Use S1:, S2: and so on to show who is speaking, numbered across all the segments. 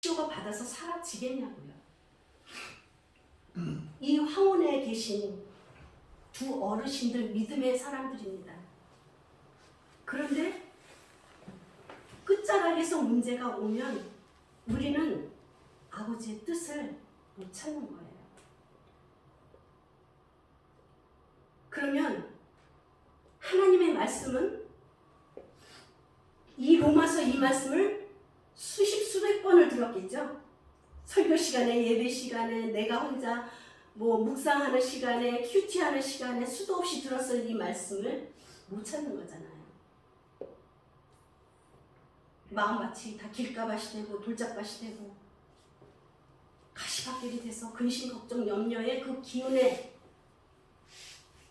S1: 치료가 받아서 사라지겠냐고요. 이 황혼에 계신 두 어르신들 믿음의 사람들입니다. 그런데 끝자락에서 문제가 오면 우리는 아버지의 뜻을 못 찾는 거예요. 그러면 하나님의 말씀은 이 로마서 이 말씀을 수백 번을 들었겠죠. 설교 시간에, 예배 시간에, 내가 혼자 묵상하는 시간에, 큐티하는 시간에 수도 없이 들었을 이 말씀을 못 찾는 거잖아요. 마음밭이 다 길가밭이 되고 돌짝밭이 되고 가시밭길이 돼서 근심, 걱정, 염려의 그 기운에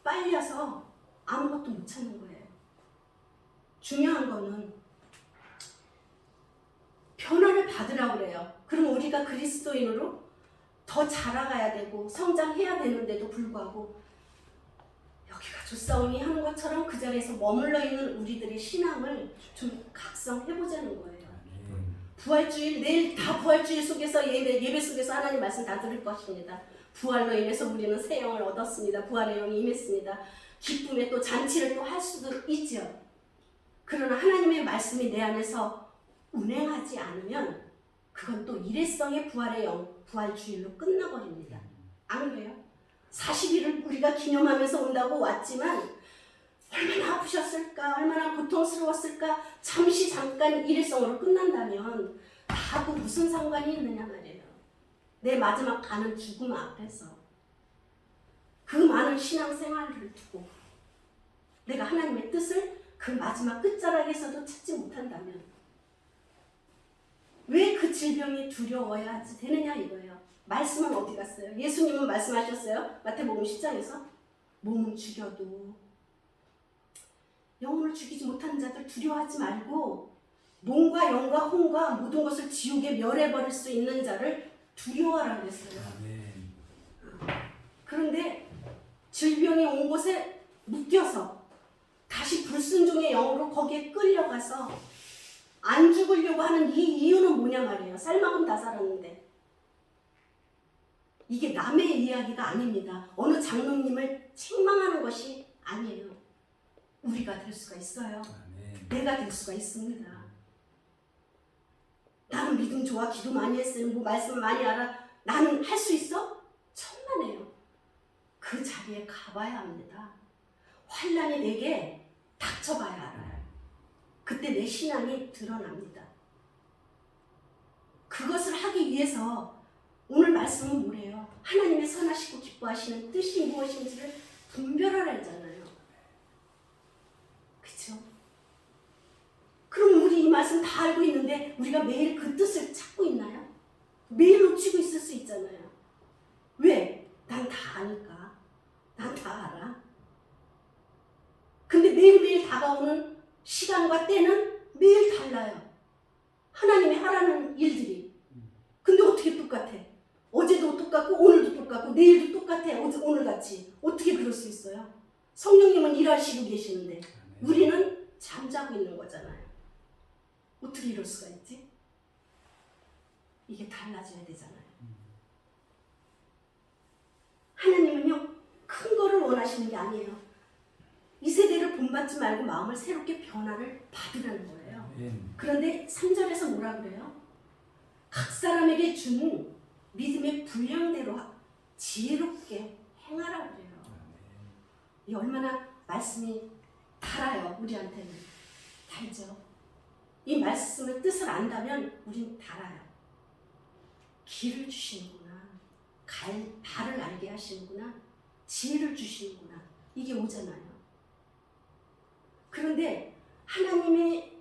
S1: 빨려서 아무것도 못 찾는 거예요. 중요한 거는 변화를 받으라고 그래요. 그럼 우리가 그리스도인으로 더 자라가야 되고 성장해야 되는데도 불구하고 여기가 조사오니 하는 것처럼 그 자리에서 머물러 있는 우리들의 신앙을 좀 각성해보자는 거예요. 부활주일, 내일 다 부활주일 속에서 예배 속에서 하나님 말씀 다 들을 것입니다. 부활로 인해서 우리는 새 영을 얻었습니다. 부활의 영이 임했습니다. 기쁨의 또 잔치를 또 할 수도 있죠. 그러나 하나님의 말씀이 내 안에서 운행하지 않으면 그건 또 일회성의 부활의 영, 부활주일로 끝나버립니다. 안 그래요? 40일을 우리가 기념하면서 온다고 왔지만 얼마나 아프셨을까, 얼마나 고통스러웠을까, 잠시 잠깐 일회성으로 끝난다면 나하고 무슨 상관이 있느냐 말이에요. 내 마지막 가는 죽음 앞에서 그 많은 신앙생활을 두고 내가 하나님의 뜻을 그 마지막 끝자락에서도 찾지 못한다면 왜 그 질병이 두려워야 되느냐 이거예요. 말씀은 어디 갔어요? 예수님은 말씀하셨어요. 마태복음 10장에서 몸은 죽여도 영혼을 죽이지 못하는 자들 두려워하지 말고 몸과 영과 혼과 모든 것을 지옥에 멸해버릴 수 있는 자를 두려워하라고 했어요. 그런데 질병이 온 곳에 묶여서 다시 불순종의 영으로 거기에 끌려가서 안 죽으려고 하는 이 이유는 뭐냐 말이에요. 쌀만큼 다 살았는데. 이게 남의 이야기가 아닙니다. 어느 장로님을 책망하는 것이 아니에요. 우리가 될 수가 있어요. 내가 될 수가 있습니다. 나는 믿음 좋아, 기도 많이 했어요, 말씀 많이 알아. 나는 할 수 있어? 천만에요. 그 자리에 가봐야 합니다. 환난이 내게 닥쳐봐야 알아요. 그때 내 신앙이 드러납니다. 그것을 하기 위해서 오늘 말씀은 뭐래요? 하나님의 선하시고 기뻐하시는 뜻이 무엇인지를 분별하라 했잖아요. 그렇죠? 그럼 우리 이 말씀 다 알고 있는데 우리가 매일 그 뜻을 찾고 있나요? 매일 놓치고 있을 수 있잖아요. 왜? 난 다 아니까. 난 다 알아. 근데 매일매일 다가오는 시간과 때는 매일 달라요. 하나님이 하라는 일들이. 근데 어떻게 똑같아? 어제도 똑같고 오늘도 똑같고 내일도 똑같아. 오늘같이. 어떻게 그럴 수 있어요? 성령님은 일하시고 계시는데 우리는 잠자고 있는 거잖아요. 어떻게 이럴 수가 있지? 이게 달라져야 되잖아요. 하나님은요, 큰 거를 원하시는 게 아니에요. 이 세대를 본받지 말고 마음을 새롭게 변화를 받으라는 거예요. 그런데 3절에서 뭐라 그래요? 각 사람에게 준 믿음의 분량대로 지혜롭게 행하라 그래요. 이 얼마나 말씀이 달아요. 우리한테는 달죠. 이 말씀의 뜻을 안다면 우린 달아요. 길을 주시는구나. 발을 알게 하시는구나. 지혜를 주시는구나. 이게 오잖아요. 그런데 하나님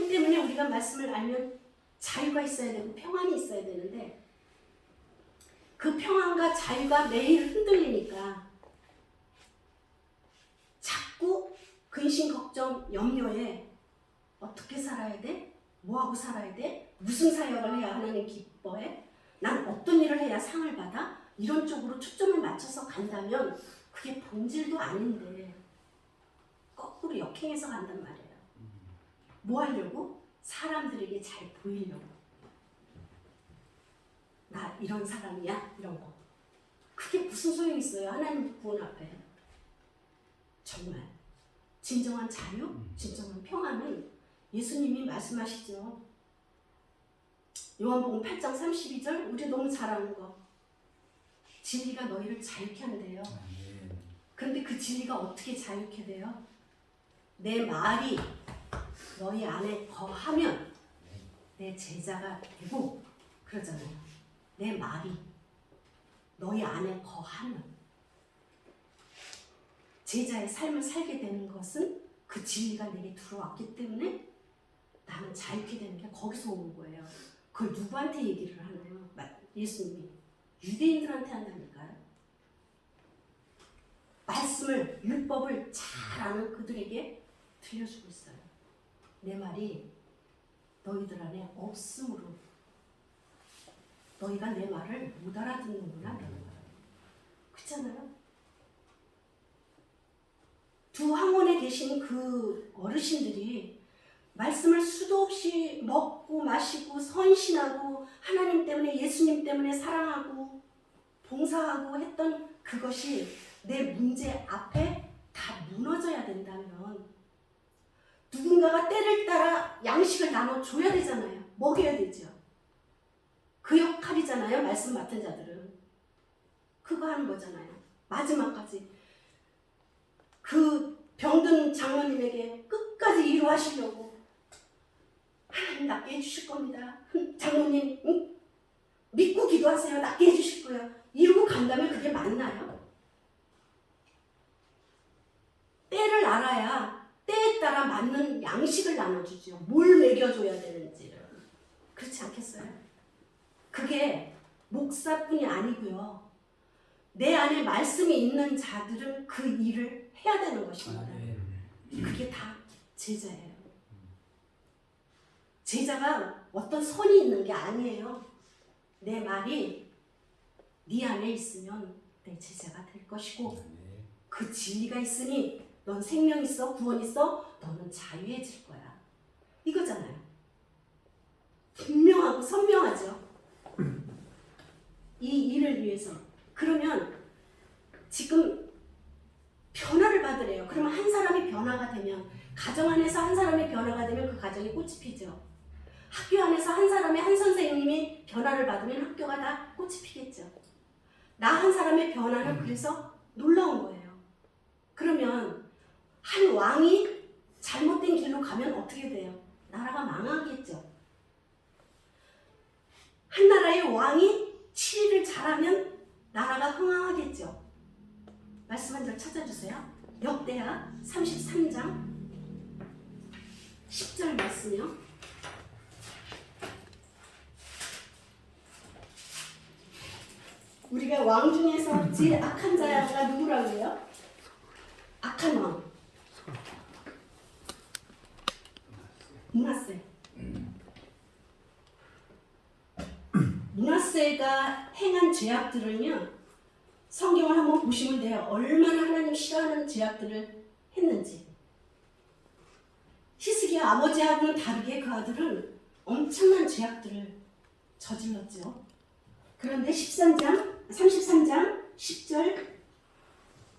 S1: 때문에 우리가 말씀을 알면 자유가 있어야 되고 평안이 있어야 되는데 그 평안과 자유가 매일 흔들리니까 자꾸 근심, 걱정, 염려에 어떻게 살아야 돼? 뭐하고 살아야 돼? 무슨 사역을 해야 하나님 기뻐해? 난 어떤 일을 해야 상을 받아? 이런 쪽으로 초점을 맞춰서 간다면 그게 본질도 아닌데 거꾸로 역행해서 간단 말이에요. 뭐 하려고? 사람들에게 잘 보이려고. 이런 사람이야 이런 거. 그게 무슨 소용이 있어요? 하나님 구원 앞에. 정말 진정한 자유, 진정한 평안은 예수님이 말씀하시죠. 요한복음 8장 32절 우리 너무 잘 아는 거. 진리가 너희를 자유케 한대요. 그런데 그 진리가 어떻게 자유케 돼요? 내 말이 너희 안에 거하면 내 제자가 되고 그러잖아요. 내 말이 너희 안에 거하면 제자의 삶을 살게 되는 것은 그 진리가 내게 들어왔기 때문에 나는 자유케 되는 게 거기서 오는 거예요. 그걸 누구한테 얘기를 하나요? 예수님이 유대인들한테 한다니까요. 말씀을 율법을 잘 아는 그들에게 들려주고 있어요. 내 말이 너희들 안에 없으므로 너희가 내 말을 못 알아듣는구나 라는 거예요. 그렇잖아요. 두 항원에 계신 그 어르신들이 말씀을 수도 없이 먹고 마시고 헌신하고 하나님 때문에 예수님 때문에 사랑하고 봉사하고 했던 그것이 내 문제 앞에 다 무너져야 된다면 누군가가 때를 따라 양식을 나눠줘야 되잖아요. 먹여야 되죠. 그 역할이잖아요. 말씀 맡은 자들은. 그거 하는 거잖아요. 마지막까지. 그 병든 장로님에게 끝까지 위로하시려고 하나님 낫게 해주실 겁니다. 장로님 응? 믿고 기도하세요. 낫게 해주실 거예요. 이러고 간다면 그게 맞나요? 때를 알아야 때에 따라 맞는 양식을 나눠주죠. 뭘 먹여줘야 되는지를. 그렇지 않겠어요? 그게 목사뿐이 아니고요. 내 안에 말씀이 있는 자들은 그 일을 해야 되는 것입니다. 그게 다 제자예요. 제자가 어떤 선이 있는 게 아니에요. 내 말이 네 안에 있으면 내 제자가 될 것이고 그 진리가 있으니 넌 생명 있어, 구원 있어, 너는 자유해질 거야. 이거잖아요. 분명하고 선명하죠. 이 일을 위해서. 그러면 지금 변화를 받으래요. 그러면 한 사람이 변화가 되면 가정 안에서 한 사람이 변화가 되면 그 가정이 꽃이 피죠. 학교 안에서 한 사람의 한 선생님이 변화를 받으면 학교가 다 꽃이 피겠죠. 나 한 사람의 변화는 그래서 놀라운 거예요. 그러면 한 왕이 잘못된 길로 가면 어떻게 돼요? 나라가 망하겠죠. 한 나라의 왕이 치리를 잘하면 나라가 흥황하겠죠. 말씀 한 절 찾아주세요. 역대하 33장 10절 말씀이요. 우리가 왕 중에서 제일 악한 자가 누구라고 해요? 악한 왕. 므낫세. 므낫세가 행한 죄악들은요. 성경을 한번 보시면 돼요. 얼마나 하나님 싫어하는 죄악들을 했는지. 히스기야 아버지하고는 다르게 그 아들은 엄청난 죄악들을 저질렀죠. 그런데 33장 10절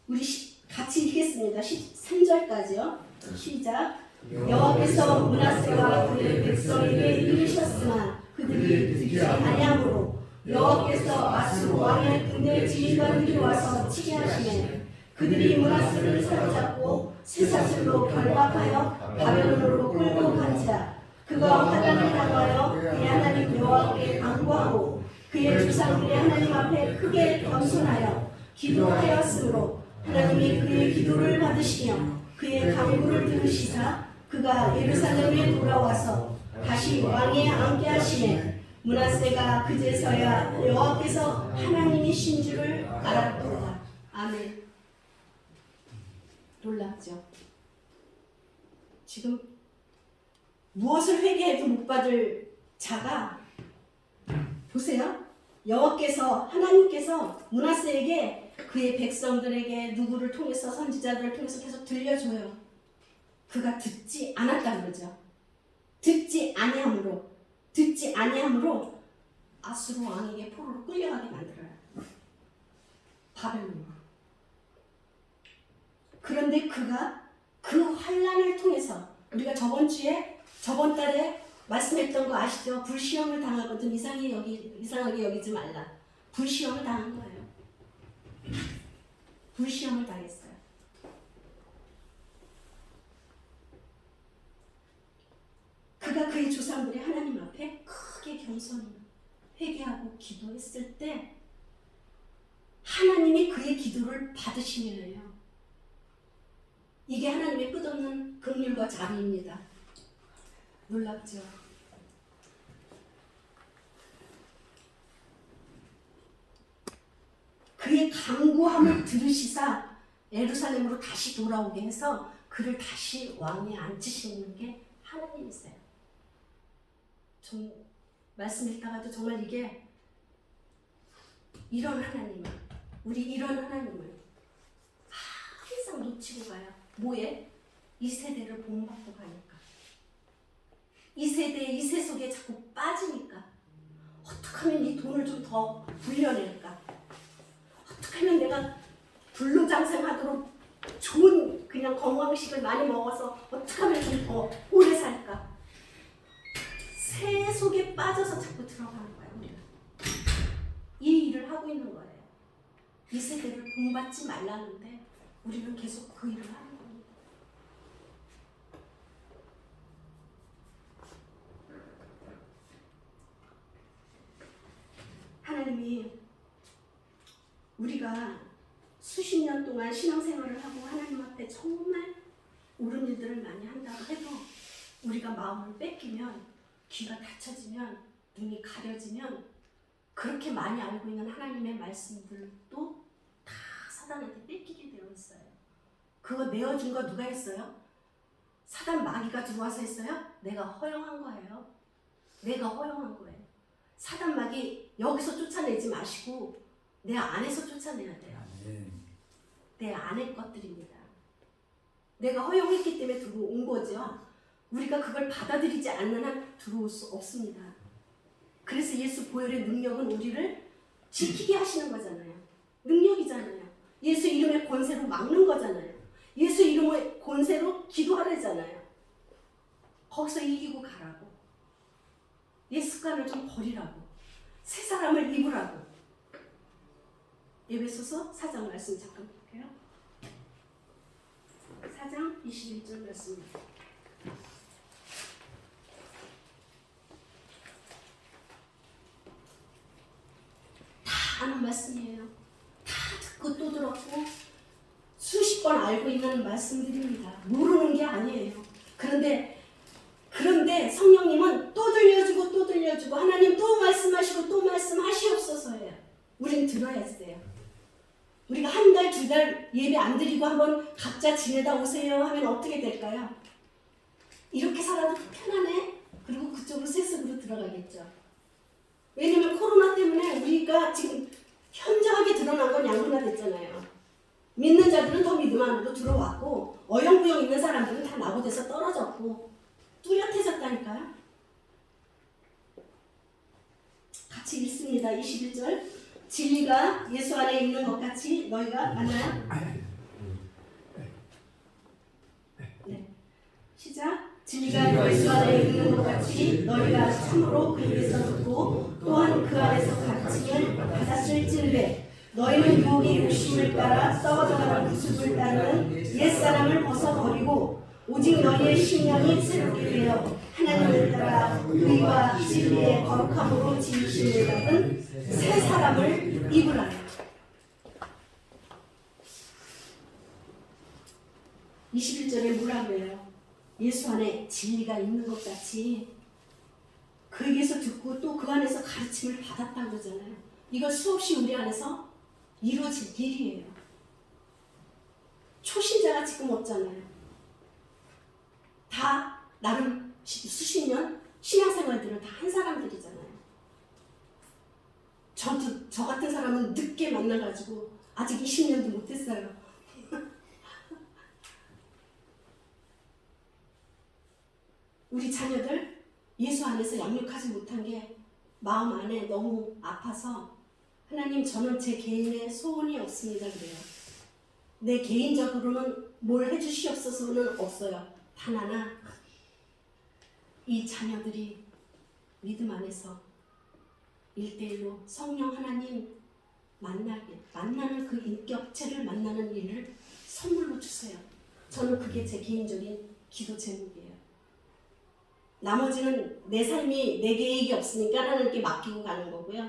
S1: 우리 같이 읽겠습니다. 13절까지요. 시작. 여호와께서 므낫세와 그의 백성에게 이르셨으나 그들이 듣지 아니하므로 여호와께서 아수르 왕의 군대 지휘관들이 와서 치게 하시매 그들이 므낫세를 사로잡고 쇠사슬로 결박하여 바벨론으로 끌고 간지라. 그가 환난을 당하여 그의 하나님 여호와께 간구하고 그의 조상들의 하나님 앞에 크게 겸손하여 기도하였으므로 하나님이 그의 기도를 받으시며 그의 간구를 들으시사 그가 예루살렘에 돌아와서 다시 왕에 앉게 하시매 므낫세가 그제서야 여호와께서 하나님이신 줄을 알았도다. 아멘. 놀랍죠? 지금 무엇을 회개해도 못 받을 자가 보세요. 여호와께서 하나님께서 므낫세에게 그의 백성들에게 누구를 통해서 선지자들을 통해서 계속 들려줘요. 그가 듣지 않았다는 거죠. 듣지 아니함으로 아수르 왕에게 포로로 끌려가게 만들어요. 바벨론으로. 그런데 그가 그 환난을 통해서 우리가 저번 달에 말씀했던 거 아시죠? 불시험을 당하거든 이상하게 여기지 말라. 불시험을 당한 거예요. 불시험을 당했어요. 그가 그의 조상들이 하나님 앞에 크게 겸손히 회개하고 기도했을 때 하나님이 그의 기도를 받으시며요. 이게 하나님의 끝없는 긍휼과 자비입니다. 놀랍죠? 그의 간구함을 들으시사 예루살렘으로 다시 돌아오게 해서 그를 다시 왕위에 앉히시는 게 하나님이세요. 좀 말씀 읽다가도 정말 이게 이런 하나님을, 우리 이런 하나님을 항상 놓치고 가요. 뭐에? 이 세대를 본받고 가니까. 이 세 속에 자꾸 빠지니까. 어떻게 하면 이 돈을 좀 더 불려낼까? 어떻게 하면 내가 불로장생하도록 좋은 그냥 건강식을 많이 먹어서 어떻게 하면 좀 더 오래 살까? 새 속에 빠져서 자꾸 들어가는 거예요, 우리가. 이 일을 하고 있는 거예요. 이 세대를 본받지 말라는데 우리는 계속 그 일을 하는 겁니다. 하나님이 우리가 수십 년 동안 신앙생활을 하고 하나님 앞에 정말 옳은 일들을 많이 한다고 해도 우리가 마음을 뺏기면, 귀가 닫혀지면, 눈이 가려지면 그렇게 많이 알고 있는 하나님의 말씀들도 다 사단한테 뺏기게 되어 있어요. 그거 내어준 거 누가 했어요? 사단 마귀가 들어와서 했어요? 내가 허용한 거예요. 내가 허용한 거예요. 사단 마귀 여기서 쫓아내지 마시고 내 안에서 쫓아내야 돼요. 내 안의 것들입니다. 내가 허용했기 때문에 들어온 거죠. 우리가 그걸 받아들이지 않는 한 들어올 수 없습니다. 그래서 예수 보혈의 능력은 우리를 지키게 하시는 거잖아요. 능력이잖아요. 예수 이름의 권세로 막는 거잖아요. 예수 이름의 권세로 기도하래잖아요. 거기서 이기고 가라고. 옛 습관을 좀 버리라고. 새 사람을 입으라고. 에베소서 4장 말씀 잠깐 볼게요. 4장 21절 말씀입니다. 다 아는 말씀이에요. 다 듣고 또 들었고 수십 번 알고 있는 말씀들입니다. 모르는 게 아니에요. 그런데 성령님은 또 들려주고 또 들려주고 하나님 또 말씀하시고 또 말씀하시옵소서예요. 우린 들어야 돼요. 우리가 한 달, 두 달 예배 안 드리고 한번 각자 지내다 오세요 하면 어떻게 될까요? 이렇게 살아도 편하네? 그리고 그쪽으로 세습으로 들어가겠죠. 왜냐면 코로나 때문에 우리가 지금 현저하게 드러난 건 양분화됐잖아요. 믿는 자들은 더 믿음 안으로 들어왔고 어영부영 있는 사람들은 다 나고돼서 떨어졌고 뚜렷해졌다니까요. 같이 읽습니다. 21절. 진리가 예수 안에 있는 것 같이 너희가 아나요? 네. 시작. 진리가 예수 안에 있는 것 같이 너희가 참으로 그 입에서 듣고 또한 그 안에서 가르침을 받았을진데 너희는 유혹의 욕심을 따라 썩어져가는 구습을 따르는 옛사람을 벗어버리고 오직 너희의 심령이 새롭게 되어 하나님을 따라 의와 진리의 거룩함으로 지으심을 받은 새 사람을 입으라. 21절에 뭐라고 해요? 예수 안에 진리가 있는 것 같이 그에게서 듣고 또 그 안에서 가르침을 받았다고 그러잖아요. 이거 수없이 우리 안에서 이루어진 일이에요. 초신자가 지금 없잖아요. 다 나름 수십 년 신앙생활들은 다 한 사람들이잖아요. 저 같은 사람은 늦게 만나가지고 아직 20년도 못했어요. 우리 자녀들 예수 안에서 양육하지 못한 게 마음 안에 너무 아파서 하나님 저는 제 개인의 소원이 없습니다 그래요. 내 개인적으로는 뭘 해주시옵소서는 없어요. 단 하나 이 자녀들이 믿음 안에서 1대1로 성령 하나님 만나는 그 인격체를 만나는 일을 선물로 주세요. 저는 그게 제 개인적인 기도 제목이에요. 나머지는 내 삶이 내 계획이 없으니까 하나님께 맡기고 가는 거고요.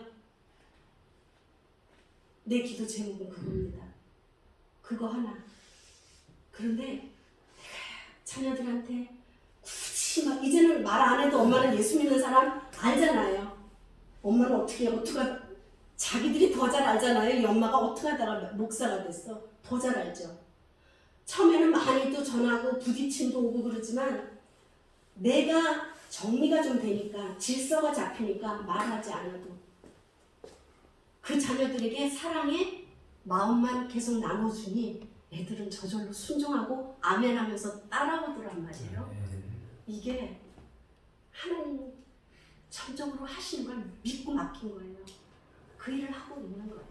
S1: 내 기도 제목은 그겁니다. 그거 하나. 그런데 내가 자녀들한테 굳이 막 이제는 말 안 해도 엄마는 예수 믿는 사람 알잖아요. 엄마는 어떻게 자기들이 더 잘 알잖아요. 이 엄마가 어떻게 하다가 목사가 됐어. 더 잘 알죠. 처음에는 많이 또 전하고 부딪힘도 오고 그러지만 내가 정리가 좀 되니까 질서가 잡히니까 말하지 않아도 그 자녀들에게 사랑의 마음만 계속 나눠주니 애들은 저절로 순종하고 아멘 하면서 따라오더란 말이에요. 이게 하나님 전적으로 하시는 걸 믿고 맡긴 거예요. 그 일을 하고 있는 거예요.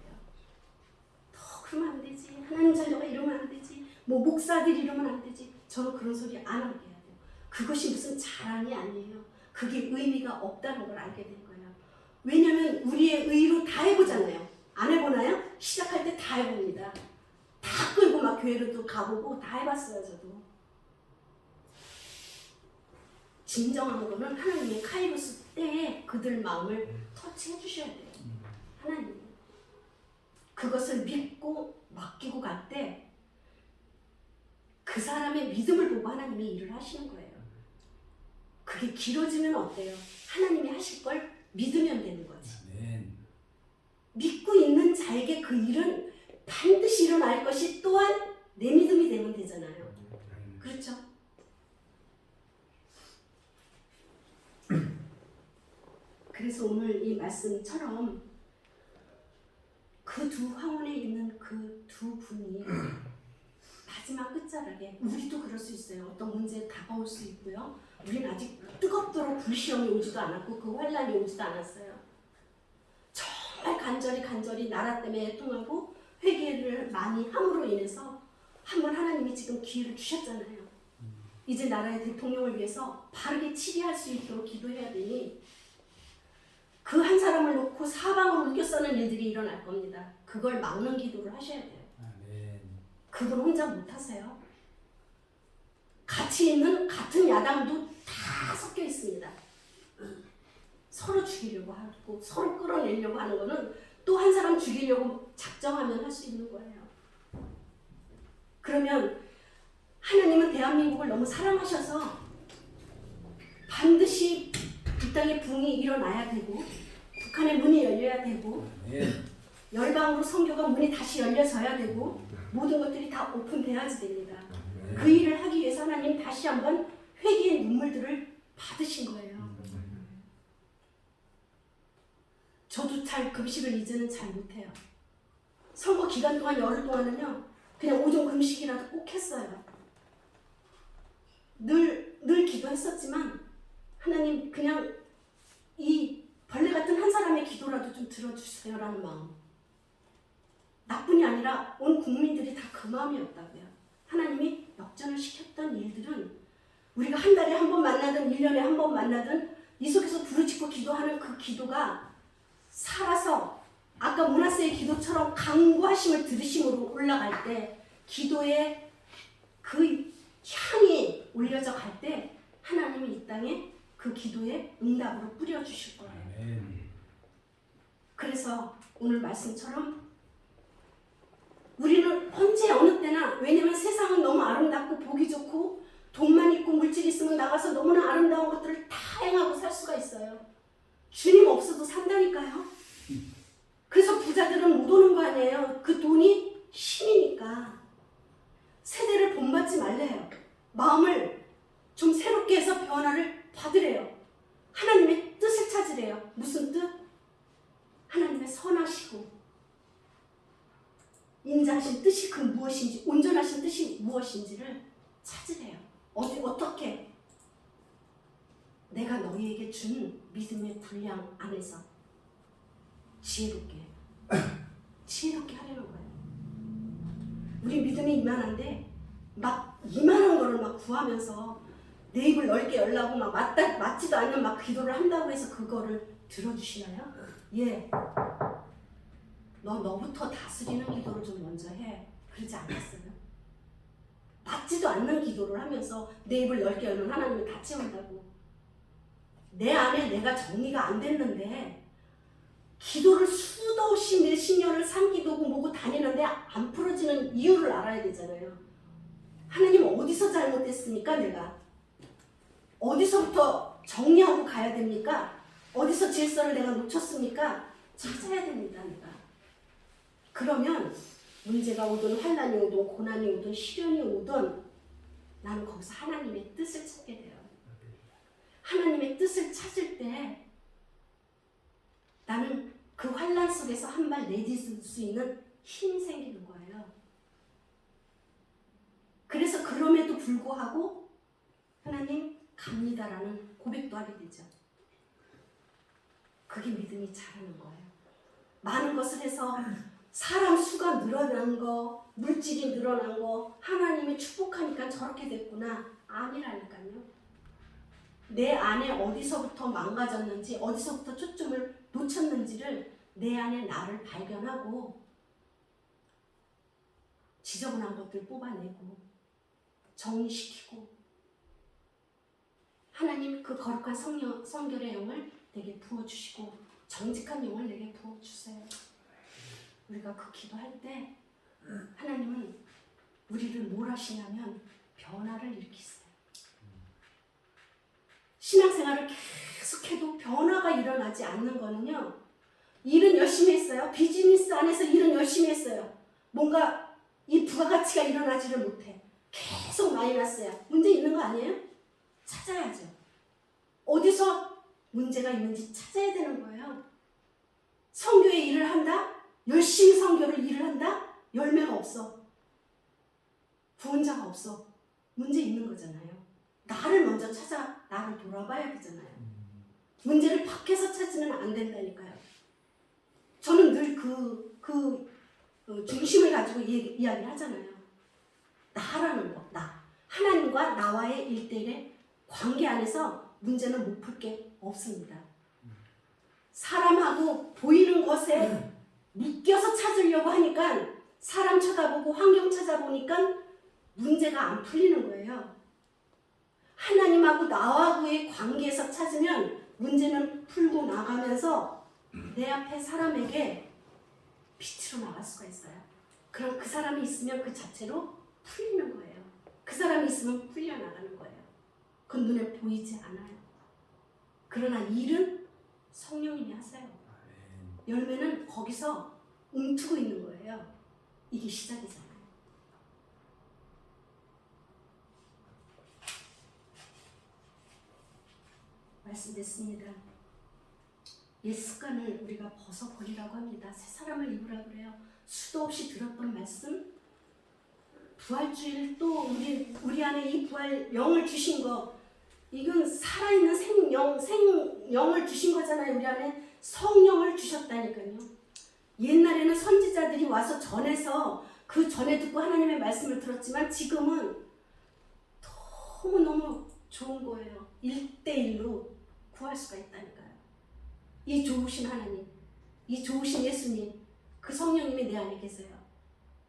S1: 더 그러면 안 되지. 하나님 자녀가 이러면 안 되지. 뭐 목사들이 이러면 안 되지. 저는 그런 소리 안 하게 해야 돼요. 그것이 무슨 자랑이 아니에요. 그게 의미가 없다는 걸 알게 된 거예요. 왜냐면 우리의 의로 다 해보잖아요. 안 해보나요? 시작할 때 다 해봅니다. 다 끌고 막 교회로도 가보고 다 해봤어요. 저도. 진정한 거는 하나님의 카이로스 때에 그들 마음을 터치해 주셔야 돼요. 하나님. 그것을 믿고 맡기고 갈 때 그 사람의 믿음을 보고 하나님이 일을 하시는 거예요. 그게 길어지면 어때요? 하나님이 하실 걸 믿으면 되는 거지. 믿고 있는 자에게 그 일은 반드시 일어날 것이 또한 내 믿음이 되면 되잖아요. 그렇죠? 그래서 오늘 이 말씀처럼 그 두 황혼에 있는 그 두 분이 마지막 끝자락에 우리도 그럴 수 있어요. 어떤 문제에 다가올 수 있고요. 우리는 아직 뜨겁도록 불시험이 오지도 않았고 그 환란이 오지도 않았어요. 정말 간절히 나라 때문에 애통하고 회개를 많이 함으로 인해서 한번 하나님이 지금 기회를 주셨잖아요. 이제 나라의 대통령을 위해서 바르게 치리할 수 있도록 기도해야 되니 그 한 사람을 놓고 사방으로 울겨싸는 일들이 일어날 겁니다. 그걸 막는 기도를 하셔야 돼요. 그건 혼자 못하세요. 같이 있는 같은 야당도 다 섞여 있습니다. 서로 죽이려고 하고 서로 끌어내려고 하는 거는 또 한 사람 죽이려고 작정하면 할 수 있는 거예요. 그러면 하나님은 대한민국을 너무 사랑하셔서 반드시 이 땅에 붕이 일어나야 되고 북한의 문이 열려야 되고 열방으로 선교가 문이 다시 열려져야 되고 모든 것들이 다 오픈돼야지 됩니다. 그 일을 하기 위해서 하나님 다시 한번 회개의 눈물들을 받으신 거예요. 저도 잘 금식을 이제는 잘 못해요. 선거 기간 동안 열흘 동안은요 그냥 오종 금식이라도 꼭 했어요. 늘 기도했었지만 하나님 그냥 이 벌레 같은 한 사람의 기도라도 좀 들어주세요라는 마음. 나뿐이 아니라 온 국민들이 다 그 마음이었다고요. 하나님이 역전을 시켰던 일들은 우리가 한 달에 한 번 만나든 1년에 한 번 만나든 이 속에서 부르짖고 기도하는 그 기도가 살아서 아까 문하세의 기도처럼 강구하심을 들으심으로 올라갈 때 기도의 그 향이 올려져 갈 때 하나님이 이 땅에 그 기도의 응답으로 뿌려주실 거예요. 그래서 오늘 말씀처럼 우리는 언제 어느 때나 왜냐면 세상은 너무 아름답고 보기 좋고 돈만 있고 물질 있으면 나가서 너무나 아름다운 것들을 다 행하고 살 수가 있어요. 주님 없어도 산다니까요. 그래서 부자들은 못 오는 거 아니에요. 그 돈이 힘이니까. 세대를 본받지 말래요. 마음을 좀 새롭게 해서 변화를 받으래요. 하나님의 뜻을 찾으래요. 무슨 뜻? 하나님의 선하시고 인자하신 뜻이 그 무엇인지, 온전하신 뜻이 무엇인지를 찾으래요. 어떻게? 내가 너희에게 준 믿음의 분량 안에서 지혜롭게 하려는 거예요. 우리 믿음이 이만한데 막 이만한 거를 막 구하면서 내 입을 넓게 열라고 막 맞지도 않는 막 기도를 한다고 해서 그거를 들어주시나요? 예. 너부터 다스리는 기도를 좀 먼저 해. 그러지 않았어요? 맞지도 않는 기도를 하면서 내 입을 넓게 열면 하나님이 다 채운다고. 내 안에 내가 정리가 안 됐는데 기도를 수도 없이 몇십 년을 산기도고 뭐고 다니는데 안 풀어지는 이유를 알아야 되잖아요. 하나님 어디서 잘못됐습니까? 내가 어디서부터 정리하고 가야 됩니까? 어디서 질서를 내가 놓쳤습니까? 찾아야 됩니다. 내가. 그러면 문제가 오든 환난이 오든 고난이 오든 시련이 오든 나는 거기서 하나님의 뜻을 찾게 돼요. 하나님의 뜻을 찾을 때 나는 그 환난 속에서 한 발 내딛을 수 있는 힘이 생기는 거예요. 그래서 그럼에도 불구하고 하나님 갑니다라는 고백도 하게 되죠. 그게 믿음이 자라는 거예요. 많은 것을 해서 사람 수가 늘어난 거, 물질이 늘어난 거, 하나님이 축복하니까 저렇게 됐구나. 아니라니까요. 내 안에 어디서부터 망가졌는지, 어디서부터 초점을 놓쳤는지를 내 안에 나를 발견하고 지저분한 것들 뽑아내고 정리시키고 하나님 그 거룩한 성결의 영을 내게 부어주시고 정직한 영을 내게 부어주세요. 우리가 그 기도할 때 하나님은 우리를 뭘 하시냐면 변화를 일으키세요. 신앙생활을 계속해도 변화가 일어나지 않는 거는요. 일은 열심히 했어요. 비즈니스 안에서 일은 열심히 했어요. 뭔가 이 부가가치가 일어나지를 못해. 계속 마이너스야. 문제 있는 거 아니에요? 찾아야죠. 어디서 문제가 있는지 찾아야 되는 거예요. 선교의 일을 한다? 열심히 선교를 일을 한다? 열매가 없어. 구원자가 없어. 문제 있는 거잖아요. 나를 먼저 찾아 나를 돌아봐야 되잖아요. 문제를 밖에서 찾으면 안 된다니까요. 저는 늘 그 중심을 가지고 이야기를 하잖아요. 나라는 거, 나. 하나님과 나와의 일대일의 관계 안에서 문제는 못 풀 게 없습니다. 사람하고 보이는 것에 묶여서 찾으려고 하니까 사람 쳐다보고 환경 찾아보니까 문제가 안 풀리는 거예요. 하나님하고 나하고의 관계에서 찾으면 문제는 풀고 나가면서 내 앞에 사람에게 빛으로 나갈 수가 있어요. 그럼 그 사람이 있으면 그 자체로 풀리는 거예요. 그 사람이 있으면 풀려나가는 거예요. 그건 눈에 보이지 않아요. 그러나 일은 성령님이 하세요. 열매는 거기서 움트고 있는 거예요. 이게 시작이잖아요. 말씀됐습니다. 옛 습관을 우리가 벗어버리라고 합니다. 새 사람을 입으라고 그래요. 수도 없이 들었던 말씀, 부활주일 또 우리 안에 이 부활 영을 주신 거, 이건 살아있는 생영을 주신 거잖아요. 우리 안에 성령을 주셨다니까요. 옛날에는 선지자들이 와서 전해서 그 전에 듣고 하나님의 말씀을 들었지만 지금은 너무너무 좋은 거예요. 1대1로 구할 수가 있다니까요. 이 좋으신 하나님, 이 좋으신 예수님, 그 성령님이 내 안에 계세요.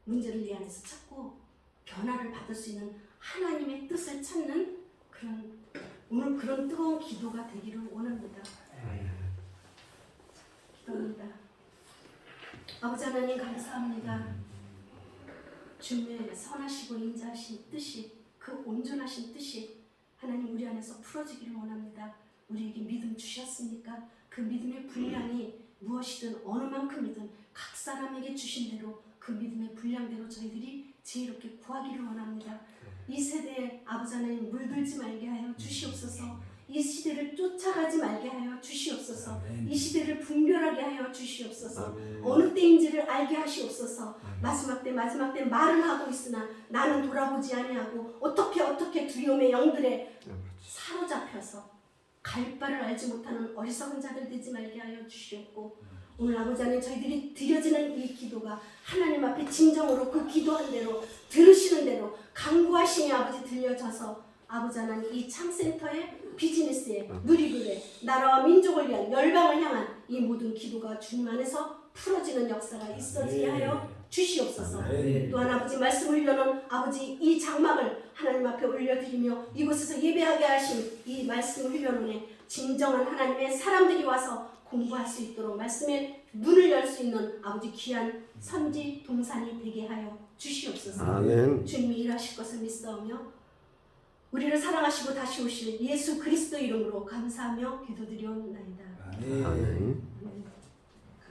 S1: 문제를 내 안에서 찾고 변화를 받을 수 있는 하나님의 뜻을 찾는 오늘 그런 뜨거운 기도가 되기를 원합니다. 기도합니다. 아버지 하나님 감사합니다. 주님의 선하시고 인자하신 뜻이, 그 온전하신 뜻이 하나님 우리 안에서 풀어지기를 원합니다. 우리에게 믿음 주셨으니까 그 믿음의 분량이 무엇이든 어느 만큼이든 각 사람에게 주신 대로 그 믿음의 분량대로 저희들이 지혜롭게 구하기를 원합니다. 이 세대에 아버지 하나님 물들지 말게 하여 주시옵소서. 이 시대를 쫓아가지 말게 하여 주시옵소서. 이 시대를 분별하게 하여 주시옵소서. 어느 때인지를 알게 하시옵소서. 마지막 때 말은 하고 있으나 나는 돌아보지 아니하고 어떻게 두려움의 영들에 사로잡혀서 갈 바를 알지 못하는 어리석은 자들 되지 말게 하여 주시옵고 오늘 아버지 하나님 저희들이 드려지는 이 기도가 하나님 앞에 진정으로 그 기도한 대로 들으시는 대로 간구하시니 아버지 들려져서 아버지 하나님 이 창센터의 비즈니스에 누리그에 나라와 민족을 위한 열방을 향한 이 모든 기도가 주님 안에서 풀어지는 역사가 있어지게 하여 주시옵소서. 또한 아버지 말씀을 흘려놓은 아버지 이 장막을 하나님 앞에 올려드리며 이곳에서 예배하게 하신 이 말씀을 흘려놓은 진정한 하나님의 사람들이 와서 공부할 수 있도록 말씀의 문을 열 수 있는 아버지 귀한 선지 동산이 되게 하여 주시옵소서.
S2: 아멘.
S1: 주님이 일하실 것을 믿사오며 우리를 사랑하시고 다시 오실 예수 그리스도 이름으로 감사하며 기도드리옵나이다.
S3: 아멘.
S2: 아멘.